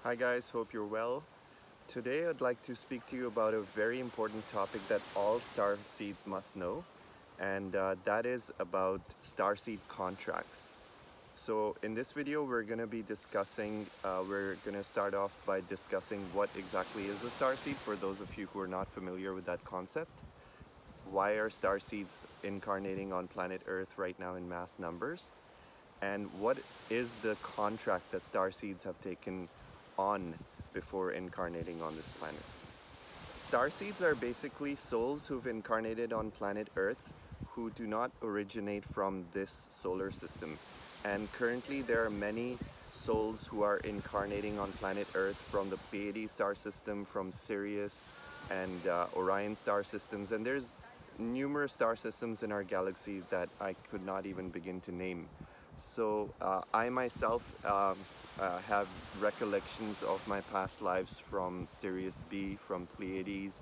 Hi guys, hope you're well. Today I'd like to speak to you about a very important topic that all starseeds must know, and that is about starseed contracts. So in this video we're going to start off by discussing what exactly is a starseed for those of you who are not familiar with that concept. Why are starseeds incarnating on planet Earth right now in mass numbers? And what is the contract that starseeds have taken on before incarnating on this planet? Starseeds are basically souls who've incarnated on planet Earth who do not originate from this solar system. And currently there are many souls who are incarnating on planet Earth from the Pleiades star system, from Sirius and Orion star systems, and there's numerous star systems in our galaxy that I could not even begin to name. So I myself have recollections of my past lives from Sirius B, from Pleiades,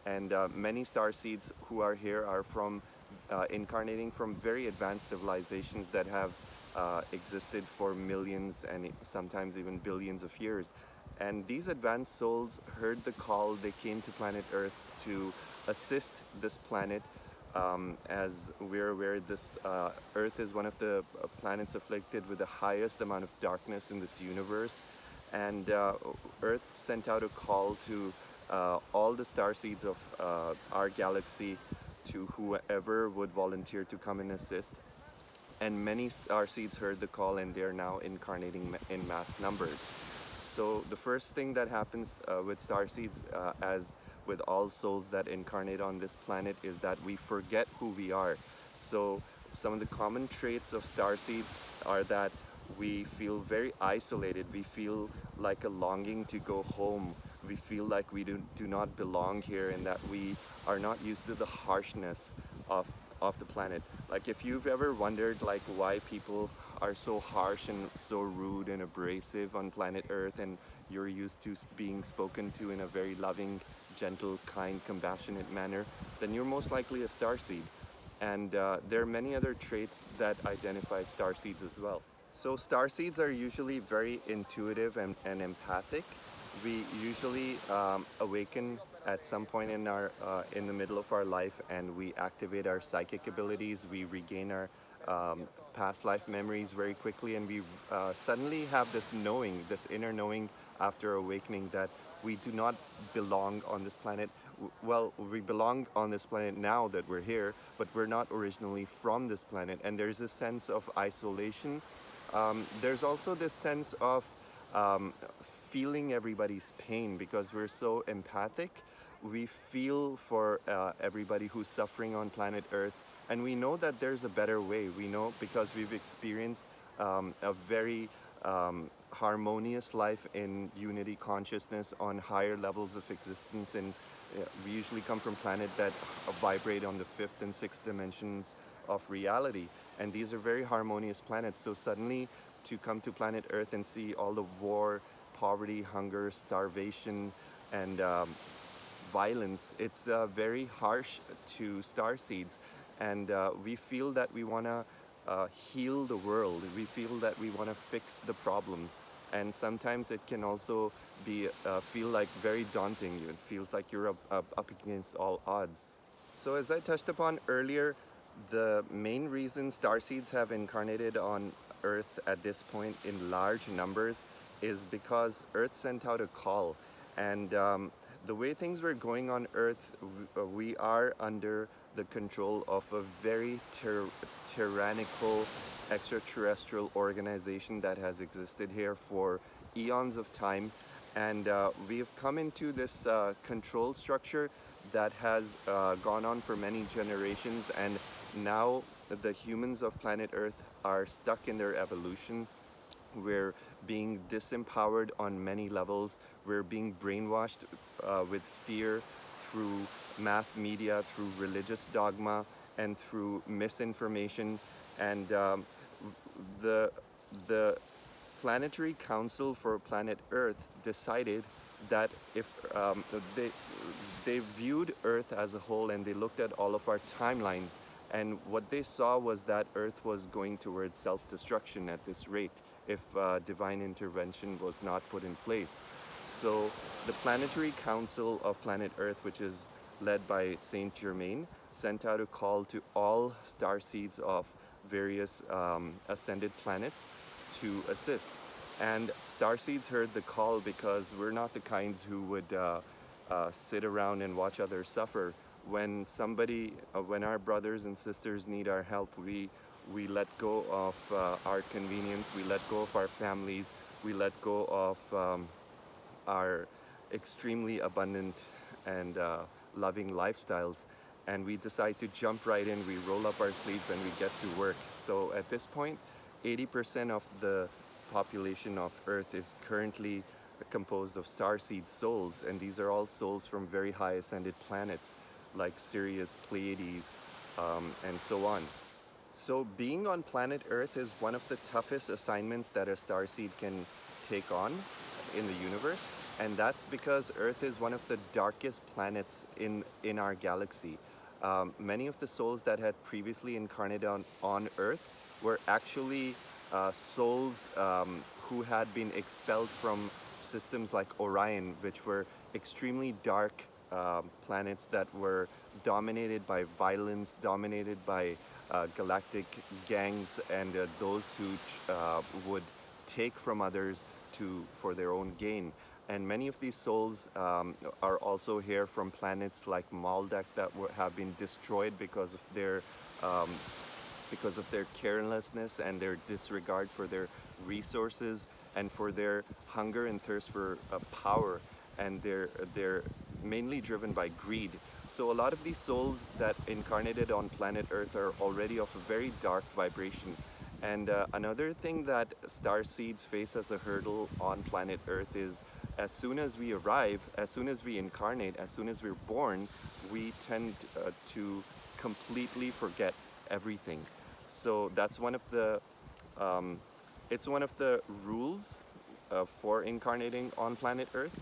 and many starseeds who are here are from incarnating from very advanced civilizations that have existed for millions and sometimes even billions of years. And these advanced souls heard the call. They came to planet Earth to assist this planet. As we're aware, this Earth is one of the planets afflicted with the highest amount of darkness in this universe, and Earth sent out a call to all the starseeds of our galaxy, to whoever would volunteer to come and assist. And many starseeds heard the call, and they're now incarnating in mass numbers. So the first thing that happens with starseeds, as with all souls that incarnate on this planet, is that we forget who we are. So some of the common traits of starseeds are that we feel very isolated. We feel like a longing to go home. We feel like we do not belong here, and that we are not used to the harshness of the planet. Like, if you've ever wondered like why people are so harsh and so rude and abrasive on planet Earth, and you're used to being spoken to in a very loving, gentle, kind, compassionate manner, then you're most likely a starseed. And there are many other traits that identify starseeds as well. So starseeds are usually very intuitive and empathic. We usually awaken at some point in the middle of our life, and we activate our psychic abilities. We regain our past life memories very quickly, and we suddenly have this knowing, this inner knowing after awakening, that we do not belong on this planet. Well, we belong on this planet now that we're here, but we're not originally from this planet. And there's this sense of isolation. There's also this sense of feeling everybody's pain, because we're so empathic. We feel for everybody who's suffering on planet Earth, and we know that there's a better way. We know because we've experienced a very harmonious life in unity consciousness on higher levels of existence, and we usually come from planets that vibrate on the fifth and sixth dimensions of reality, and these are very harmonious planets. So suddenly to come to planet Earth and see all the war, poverty, hunger, starvation, and violence, it's very harsh to starseeds. And we feel that we want to heal the world. We feel that we want to fix the problems. And sometimes it can also be feel like very daunting. It feels like you're up against all odds. So as I touched upon earlier, the main reason starseeds have incarnated on Earth at this point in large numbers is because Earth sent out a call. And the way things were going on Earth, we are under the control of a very tyrannical extraterrestrial organization that has existed here for eons of time. And we have come into this control structure that has gone on for many generations, and now the humans of planet Earth are stuck in their evolution. We're being disempowered on many levels. We're being brainwashed with fear through mass media, through religious dogma, and through misinformation. And the Planetary Council for Planet Earth decided that if they viewed Earth as a whole, and they looked at all of our timelines, and what they saw was that Earth was going towards self-destruction at this rate. if divine intervention was not put in place. So the Planetary Council of Planet Earth, which is led by Saint Germain, sent out a call to all starseeds of various ascended planets to assist. And starseeds heard the call because we're not the kinds who would sit around and watch others suffer. When our brothers and sisters need our help, we let go of our convenience, we let go of our families, we let go of our extremely abundant and loving lifestyles, and we decide to jump right in. We roll up our sleeves and we get to work. So at this point, 80% of the population of Earth is currently composed of starseed souls, and these are all souls from very high ascended planets like Sirius, Pleiades, and so on. So being on planet Earth is one of the toughest assignments that a starseed can take on in the universe, and that's because Earth is one of the darkest planets in our galaxy. Many of the souls that had previously incarnated on Earth were actually souls who had been expelled from systems like Orion, which were extremely dark planets that were dominated by violence, dominated by galactic gangs, and those who would take from others for their own gain. And many of these souls are also here from planets like Maldak that have been destroyed um, because of their carelessness and their disregard for their resources and for their hunger and thirst for power. And they're mainly driven by greed. So a lot of these souls that incarnated on planet Earth are already of a very dark vibration. And another thing that starseeds face as a hurdle on planet Earth is, as soon as we arrive, as soon as we incarnate, as soon as we're born, we tend to completely forget everything. So that's it's one of the rules for incarnating on planet Earth,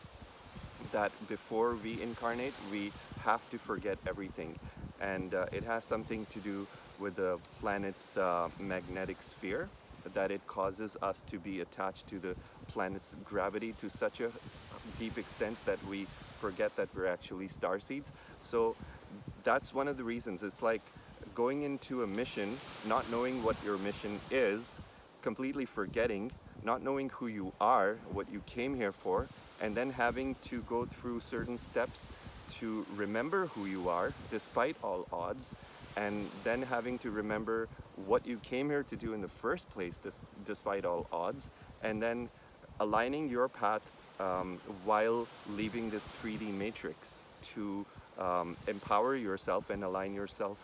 that before we incarnate, we have to forget everything. And it has something to do with the planet's magnetic sphere, that it causes us to be attached to the planet's gravity to such a deep extent that we forget that we're actually starseeds. So that's one of the reasons. It's like going into a mission, not knowing what your mission is, completely forgetting, not knowing who you are, what you came here for, and then having to go through certain steps to remember who you are despite all odds, and then having to remember what you came here to do in the first place despite all odds, and then aligning your path while leaving this 3D matrix to empower yourself and align yourself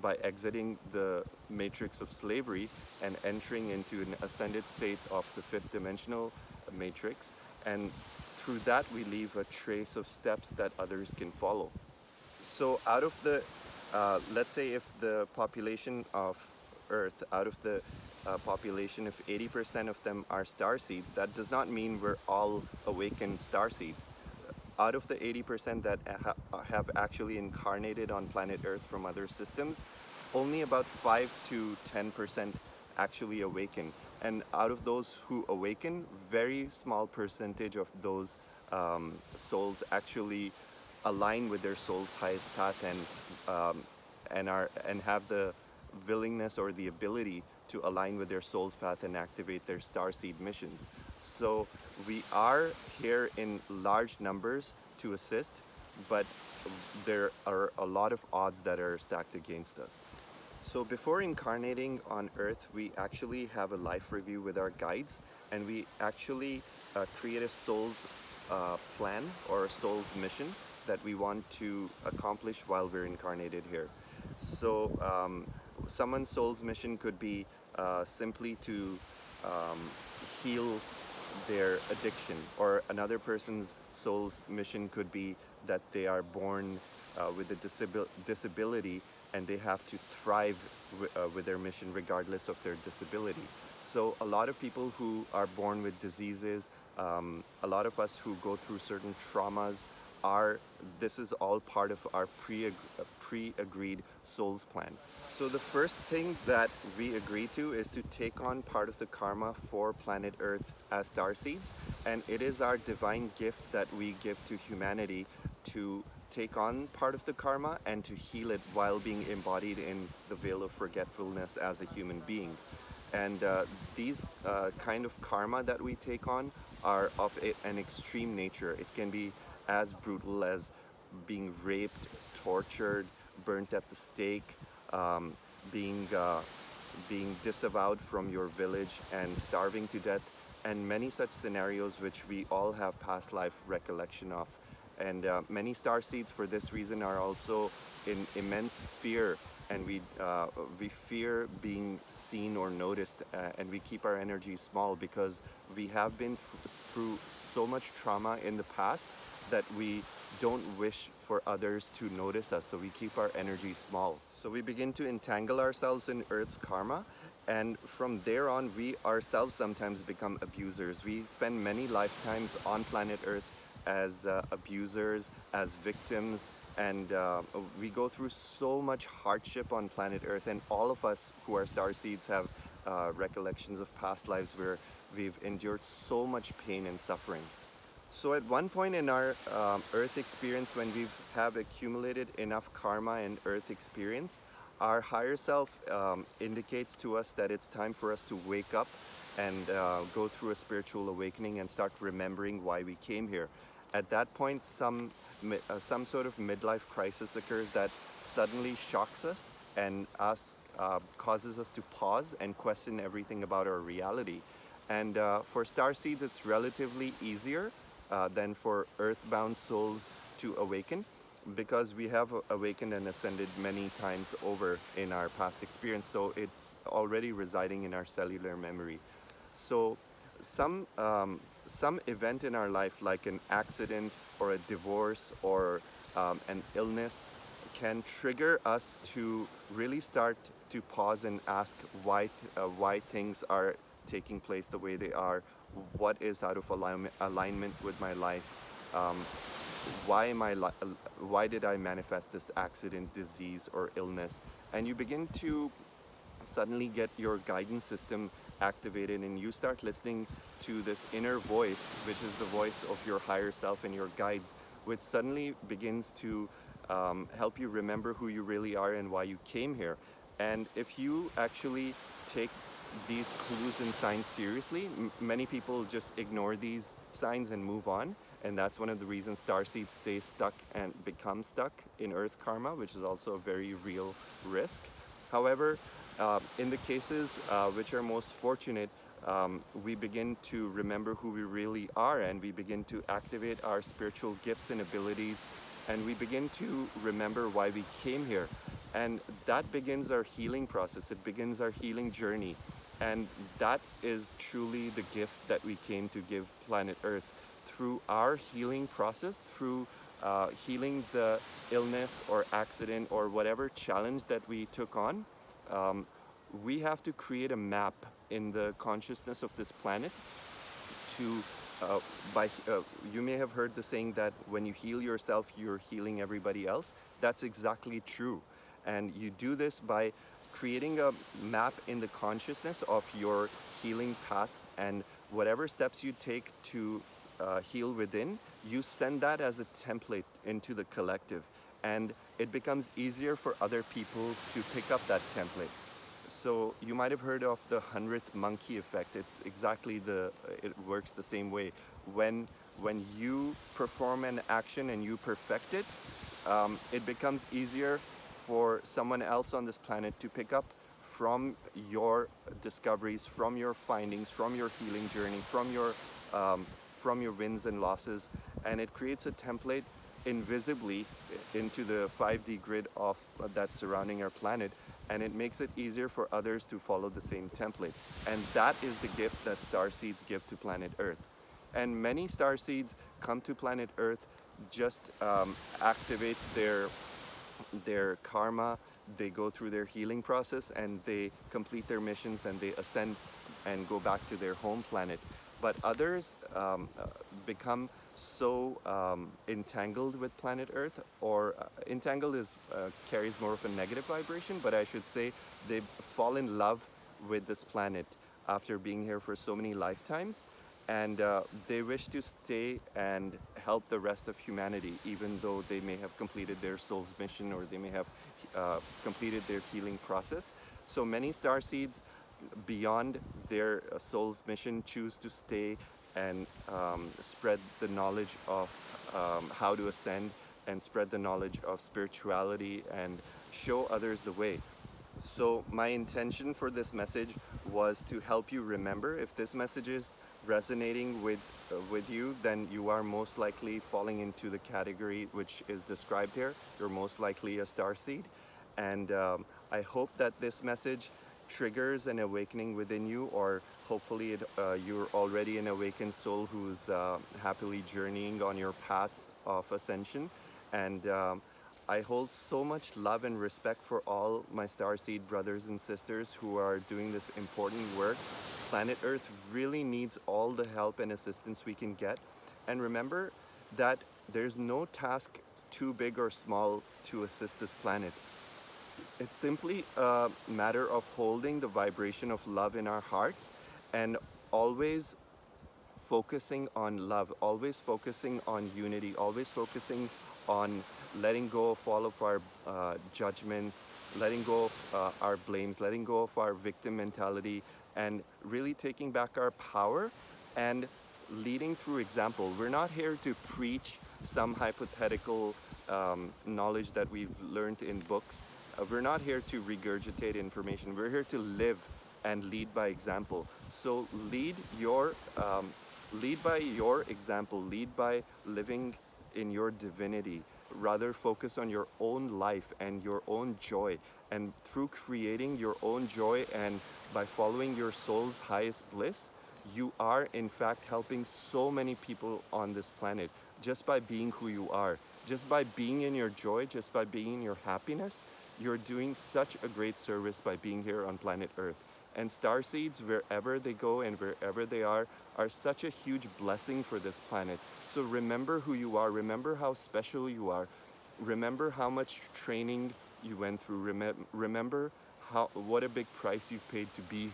by exiting the matrix of slavery and entering into an ascended state of the fifth dimensional matrix. And through that, we leave a trace of steps that others can follow. So out of the, let's say if the population of Earth, out of the population, if 80% of them are starseeds, that does not mean we're all awakened starseeds. Out of the 80% that have actually incarnated on planet Earth from other systems, only about 5 to 10% actually awaken. And out of those who awaken, very small percentage of those souls actually align with their soul's highest path and have the willingness or the ability to align with their soul's path and activate their starseed missions. So we are here in large numbers to assist, but there are a lot of odds that are stacked against us. So before incarnating on Earth, we actually have a life review with our guides, and we actually create a soul's plan or a soul's mission that we want to accomplish while we're incarnated here. So someone's soul's mission could be simply to heal their addiction, or another person's soul's mission could be that they are born with a disability and they have to thrive with their mission regardless of their disability. So a lot of people who are born with diseases, a lot of us who go through certain traumas our this is all part of our pre-agreed soul's plan. So the first thing that we agree to is to take on part of the karma for planet Earth as starseeds, and it is our divine gift that we give to humanity to take on part of the karma and to heal it while being embodied in the veil of forgetfulness as a human being. And these kind of karma that we take on are of an extreme nature. It can be as brutal as being raped, tortured, burnt at the stake, um, being being disavowed from your village and starving to death, and many such scenarios which we all have past life recollection of. And many starseeds, for this reason, are also in immense fear, and we fear being seen or noticed, and we keep our energy small because we have been through so much trauma in the past that we don't wish for others to notice us, so we keep our energy small. So we begin to entangle ourselves in Earth's karma, and from there on, we ourselves sometimes become abusers. We spend many lifetimes on planet Earth as abusers, as victims, and we go through so much hardship on planet Earth, and all of us who are starseeds have recollections of past lives where we've endured so much pain and suffering. So at one point in our Earth experience, when we have accumulated enough karma and Earth experience, our higher self indicates to us that it's time for us to wake up and go through a spiritual awakening and start remembering why we came here. At that point, some sort of midlife crisis occurs that suddenly shocks us and causes us to pause and question everything about our reality. And for starseeds, it's relatively easier than for earthbound souls to awaken, because we have awakened and ascended many times over in our past experience, so it's already residing in our cellular memory. So some event in our life, like an accident or a divorce or an illness, can trigger us to really start to pause and ask why things are taking place the way they are, what is out of alignment with my life, um, why did I manifest this accident, disease, or illness? And you begin to suddenly get your guidance system activated, and you start listening to this inner voice, which is the voice of your higher self and your guides, which suddenly begins to help you remember who you really are and why you came here. And if you actually take these clues and signs seriously, many people just ignore these signs and move on. And that's one of the reasons starseeds stay stuck and become stuck in Earth karma, which is also a very real risk. However, in the cases which are most fortunate, we begin to remember who we really are, and we begin to activate our spiritual gifts and abilities, and we begin to remember why we came here. And that begins our healing process. It begins our healing journey. And that is truly the gift that we came to give planet Earth. Through our healing process, through healing the illness or accident or whatever challenge that we took on, um, we have to create a map in the consciousness of this planet to uh, you may have heard the saying that when you heal yourself, you're healing everybody else. That's exactly true. And you do this by creating a map in the consciousness of your healing path, and whatever steps you take to heal within, you send that as a template into the collective, and it becomes easier for other people to pick up that template. So you might have heard of the 100th monkey effect. It's exactly it works the same way. When you perform an action and you perfect it, it becomes easier for someone else on this planet to pick up from your discoveries, from your findings, from your healing journey, from your wins and losses, and it creates a template invisibly into the 5D grid of that's surrounding our planet, and it makes it easier for others to follow the same template. And that is the gift that starseeds give to planet Earth. And many starseeds come to planet Earth, just activate their karma, they go through their healing process, and they complete their missions, and they ascend and go back to their home planet. but others become so entangled with planet Earth, or entangled is carries more of a negative vibration, but I should say they fall in love with this planet after being here for so many lifetimes, and they wish to stay and help the rest of humanity, even though they may have completed their soul's mission, or they may have completed their healing process. So many star seeds beyond their soul's mission choose to stay and spread the knowledge of how to ascend, and spread the knowledge of spirituality, and show others the way. So my intention for this message was to help you remember. If this message is resonating with you, then you are most likely falling into the category which is described here. You're most likely a star seed, and I hope that this message triggers an awakening within you, or hopefully you're already an awakened soul who's happily journeying on your path of ascension. And I hold so much love and respect for all my starseed brothers and sisters who are doing this important work. Planet Earth really needs all the help and assistance we can get. And remember that there's no task too big or small to assist this planet. It's simply a matter of holding the vibration of love in our hearts, and always focusing on love, always focusing on unity, always focusing on letting go of all of our judgments, letting go of our blames, letting go of our victim mentality, and really taking back our power and leading through example. We're not here to preach some hypothetical knowledge that we've learned in books. We're not here to regurgitate information. We're here to live and lead by example. So lead by your example, lead by living in your divinity. Rather focus on your own life and your own joy. And through creating your own joy and by following your soul's highest bliss, you are in fact helping so many people on this planet just by being who you are. Just by being in your joy, just by being in your happiness, you're doing such a great service by being here on planet Earth. And starseeds, wherever they go and wherever they are such a huge blessing for this planet. So remember who you are, remember how special you are, remember how much training you went through, remember what a big price you've paid to be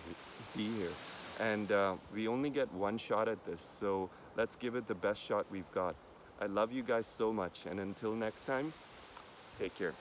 here. And we only get one shot at this, so let's give it the best shot we've got. I love you guys so much, and until next time, take care.